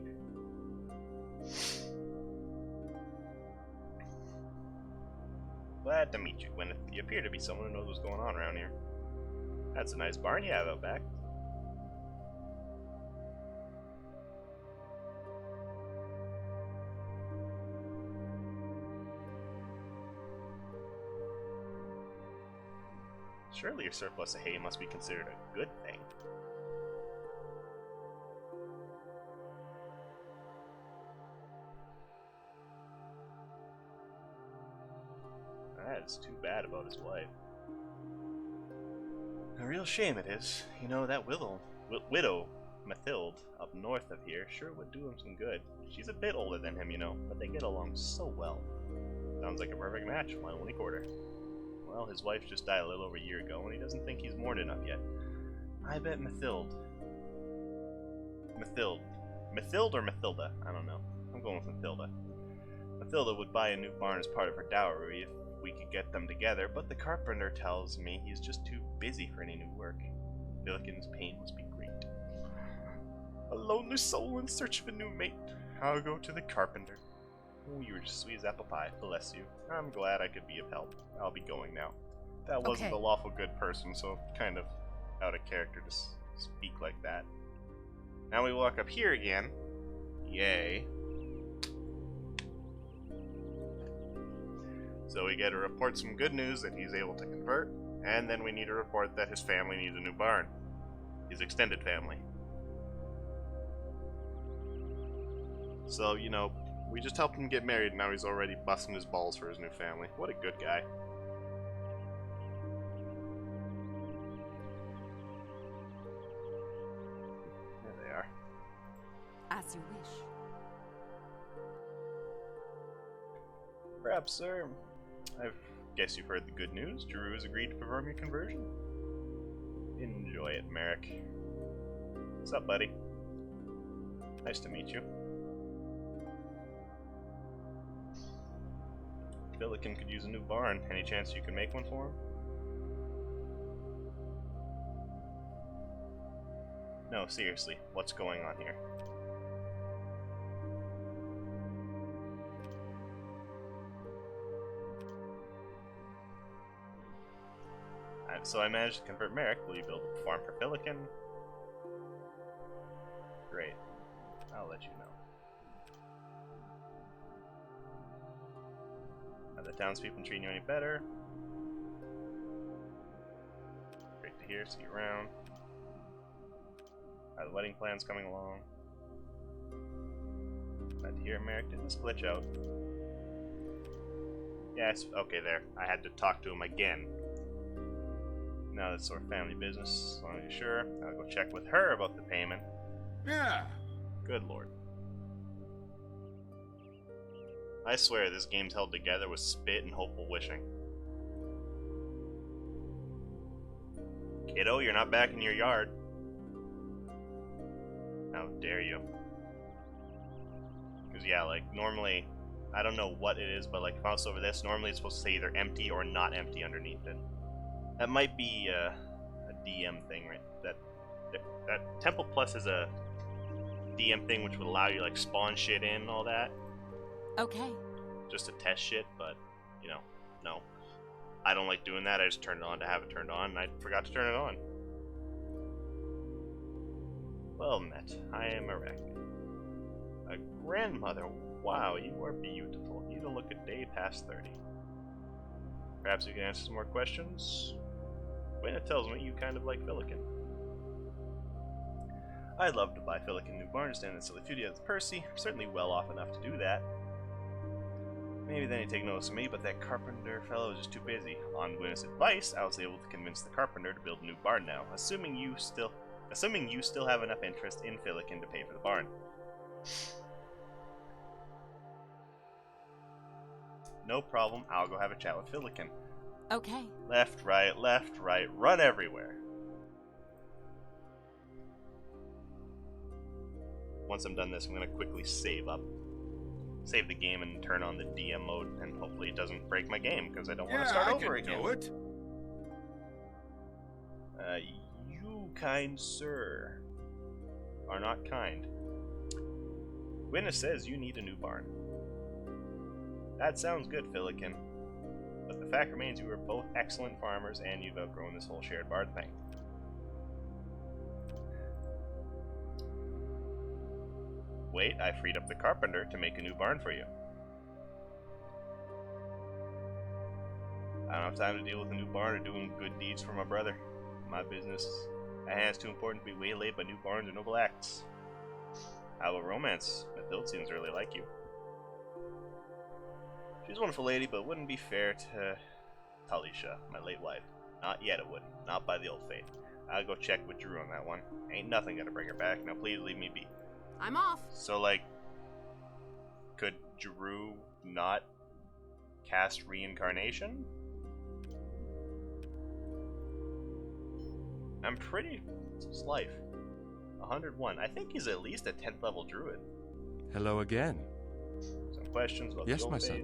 Glad to meet you, Gwyneth. You appear to be someone who knows what's going on around here. That's a nice barn you have out back. Surely your surplus of hay must be considered a good thing. That's too bad about his wife. A real shame it is. You know, that widow, Mathilde, up north of here, sure would do him some good. She's a bit older than him, you know, but they get along so well. Sounds like a perfect match, my only quarter. Well, his wife just died a little over a year ago, and he doesn't think he's mourned enough yet. I bet Mathilde or Mathilda? I don't know. I'm going with Mathilda. Mathilda would buy a new barn as part of her dowry if we could get them together, but the carpenter tells me he's just too busy for any new work. Billiken's pain must be great. A lonely soul in search of a new mate. I'll go to the carpenter. Oh, you were just sweet as apple pie. Bless you. I'm glad I could be of help. I'll be going now. That wasn't Okay. the lawful good person, so kind of out of character to speak like that. Now we walk up here again. Yay. So we get to report some good news that he's able to convert, and then we need to report that his family needs a new barn. His extended family. So, you know, we just helped him get married, and now he's already busting his balls for his new family. What a good guy. There they are. As you wish. Perhaps, sir. I guess you've heard the good news. Drew has agreed to perform your conversion. Enjoy it, Merrick. What's up, buddy? Nice to meet you. Billiken could use a new barn. Any chance you can make one for him? No, seriously. What's going on here? So I managed to convert Merrick. Will you build a farm for Billiken? Great. I'll let you know. Are the townspeople treating you any better? Great to hear. See you around. Are the wedding plans coming along? Glad to hear Merrick didn't glitch out. Yes, okay, there. I had to talk to him again. Now that's sort of family business, as long as you're sure. I'll go check with her about the payment. Yeah. Good lord. I swear this game's held together with spit and hopeful wishing. Kiddo, you're not back in your yard. How dare you. Because yeah, like, normally, I don't know what it is, but like, if I mouse over this, normally it's supposed to say either empty or not empty underneath it. That might be a DM thing, right? That Temple Plus is a DM thing which would allow you like spawn shit in and all that. Okay. Just to test shit, but you know, no. I don't like doing that. I just turned it on to have it turned on, and I forgot to turn it on. Well met. I am Arachne. A grandmother. Wow, you are beautiful. You don't look a day past 30. Perhaps you can answer some more questions? Gwyneth tells me you kind of like Billiken. I'd love to buy Billiken a new barn to stand in the silly feud with Percy. I'm certainly well off enough to do that. Maybe then he'd take notice of me, but that carpenter fellow is just too busy. On Gwyneth's advice, I was able to convince the carpenter to build a new barn now, assuming you still have enough interest in Billiken to pay for the barn. No problem, I'll go have a chat with Billiken. Okay. Left, right, run everywhere. Once I'm done this, I'm going to quickly save the game and turn on the DM mode, and hopefully it doesn't break my game, because I don't want to start over again. Do it. You, kind sir, are not kind. Gwyneth says you need a new barn. That sounds good, Billiken. But the fact remains you are both excellent farmers, and you've outgrown this whole shared barn thing. Wait, I freed up the carpenter to make a new barn for you. I don't have time to deal with a new barn or doing good deeds for my brother. My business, my hand's too important to be waylaid by new barns or noble acts. How about romance? Mathilde seems to really like you. She's a wonderful lady, but it wouldn't be fair to Talisha, my late wife. Not yet, it wouldn't. Not by the old faith. I'll go check with Drew on that one. Ain't nothing gonna bring her back. Now please leave me be. I'm off. So, like, could Drew not cast reincarnation? I'm pretty... What's life? 101. I think he's at least a 10th level druid. Hello again. Some questions about yes, the old my faith. son.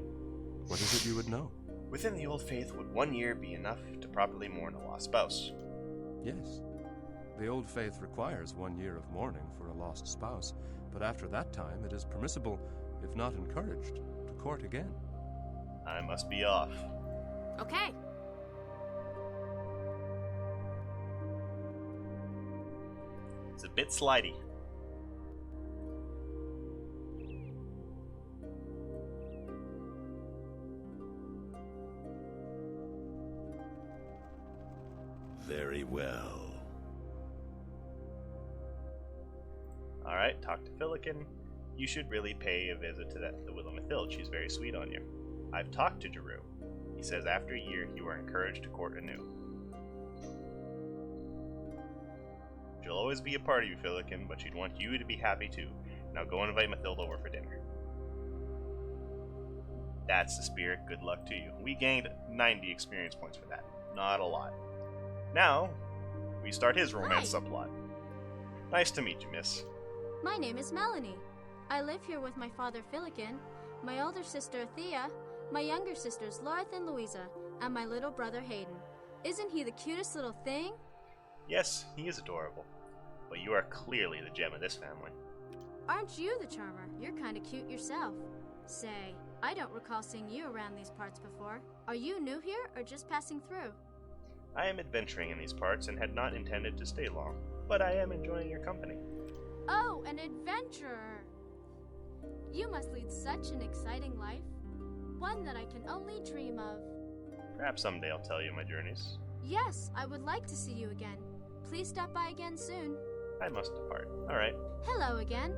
What is it you would know? Within the old faith, would 1 year be enough to properly mourn a lost spouse? Yes. The old faith requires 1 year of mourning for a lost spouse, but after that time it is permissible, if not encouraged, to court again. I must be off. Okay. bit slidey. Very well. Alright, talk to Filikin. You should really pay a visit to the Willamette Hill. She's very sweet on you. I've talked to Jeru. He says after a year you are encouraged to court anew. She'll always be a part of you, Filikin, but she'd want you to be happy too. Now go and invite Mathilda over for dinner. That's the spirit. Good luck to you. We gained 90 experience points for that. Not a lot. Now, we start his romance subplot. Nice to meet you, miss. My name is Melanie. I live here with my father Filikin, my older sister Thea, my younger sisters Lorith and Louisa, and my little brother Hayden. Isn't he the cutest little thing? Yes, he is adorable. But you are clearly the gem of this family. Aren't you the charmer? You're kinda cute yourself. Say, I don't recall seeing you around these parts before. Are you new here or just passing through? I am adventuring in these parts and had not intended to stay long, but I am enjoying your company. Oh, an adventurer! You must lead such an exciting life. One that I can only dream of. Perhaps someday I'll tell you my journeys. Yes, I would like to see you again. Please stop by again soon. I must depart. Alright. Hello again.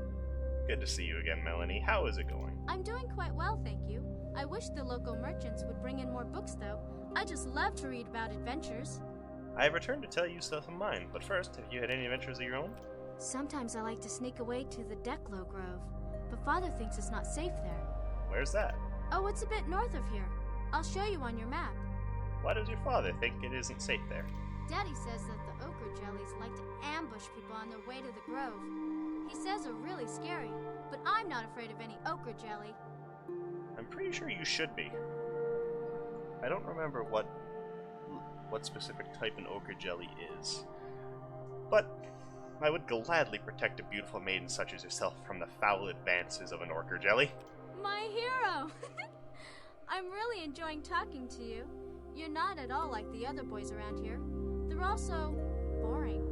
Good to see you again, Melanie. How is it going? I'm doing quite well, thank you. I wish the local merchants would bring in more books, though. I just love to read about adventures. I have returned to tell you stuff of mine, but first, have you had any adventures of your own? Sometimes I like to sneak away to the Declo Grove, but Father thinks it's not safe there. Where's that? Oh, it's a bit north of here. I'll show you on your map. Why does your father think it isn't safe there? Daddy says that the ochre jellies like to ambush people on their way to the grove. He says they're really scary, but I'm not afraid of any ochre jelly. I'm pretty sure you should be. I don't remember what specific type an ochre jelly is, but I would gladly protect a beautiful maiden such as yourself from the foul advances of an ochre jelly. My hero! I'm really enjoying talking to you. You're not at all like the other boys around here. They're all so boring.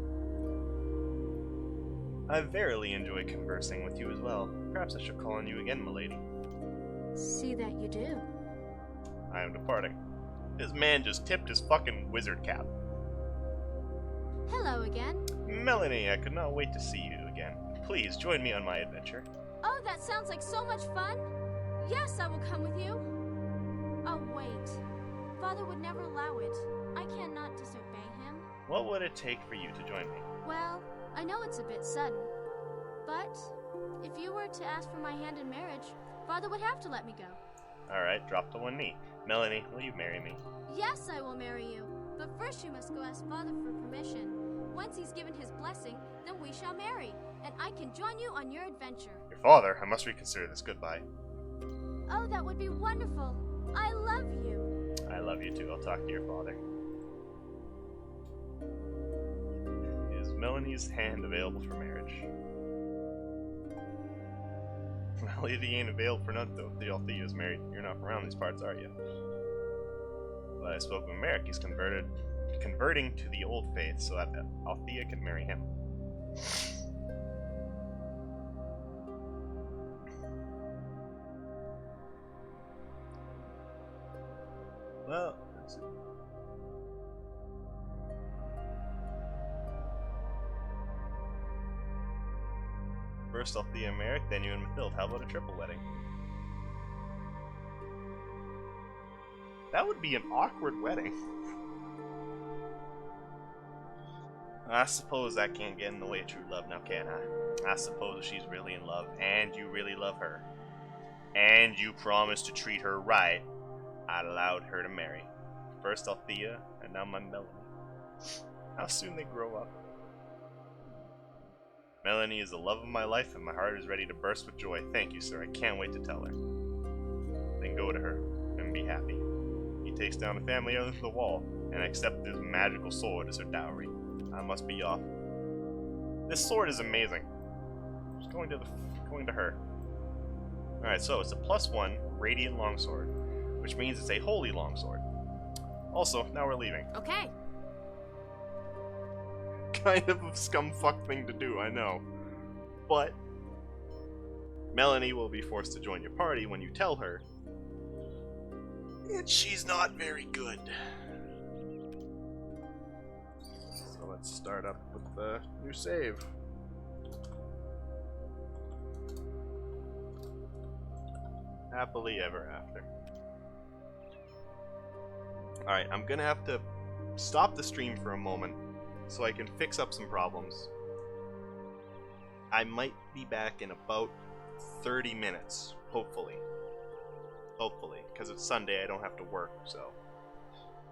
I verily enjoy conversing with you as well. Perhaps I should call on you again, milady. See that you do. I am departing. This man just tipped his fucking wizard cap. Hello again. Melanie, I could not wait to see you again. Please join me on my adventure. Oh, that sounds like so much fun. Yes, I will come with you. Oh, wait. Father would never allow it. I cannot disobey him. What would it take for you to join me? Well, I know it's a bit sudden, but if you were to ask for my hand in marriage, Father would have to let me go. Alright, drop to one knee. Melanie, will you marry me? Yes, I will marry you, but first you must go ask Father for permission. Once he's given his blessing, then we shall marry, and I can join you on your adventure. Your father? I must reconsider this. Goodbye. Oh, that would be wonderful. I love you. I love you too. I'll talk to your father. Is Melanie's hand available for marriage? Melody ain't available for nothing though. Theothea's married. You're not from around these parts, are you? But I spoke with Merrick. He's converting to the old faith so that Althea can marry him. Well, let's see. First Althea and Merrick, then you and Mathilde. How about a triple wedding? That would be an awkward wedding. I suppose that can't get in the way of true love now, can I? I suppose she's really in love, and you really love her, and you promised to treat her right, I allowed her to marry. First Althea, and now my Melanie. How soon they grow up. Melanie is the love of my life, and my heart is ready to burst with joy. Thank you, sir. I can't wait to tell her. Then go to her, and be happy. He takes down the family under the wall, and accepts his magical sword as her dowry. I must be off. This sword is amazing. Just going to her. Alright, so it's a +1 radiant longsword, which means it's a holy longsword. Also, now we're leaving. Okay. kind of a scumfuck thing to do, I know. But Melanie will be forced to join your party when you tell her. And she's not very good. So let's start up with the new save. Happily ever after. Alright, I'm gonna have to stop the stream for a moment so I can fix up some problems. I might be back in about 30 minutes, hopefully. Hopefully, because it's Sunday, I don't have to work, so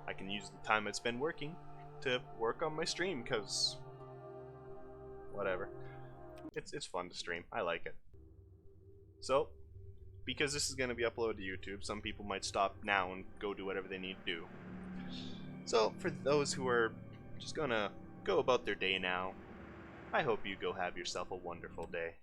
I can use the time I spend working to work on my stream, because whatever. It's fun to stream. I like it. So, because this is going to be uploaded to YouTube, some people might stop now and go do whatever they need to do. So, for those who are just going to go about their day now, I hope you go have yourself a wonderful day.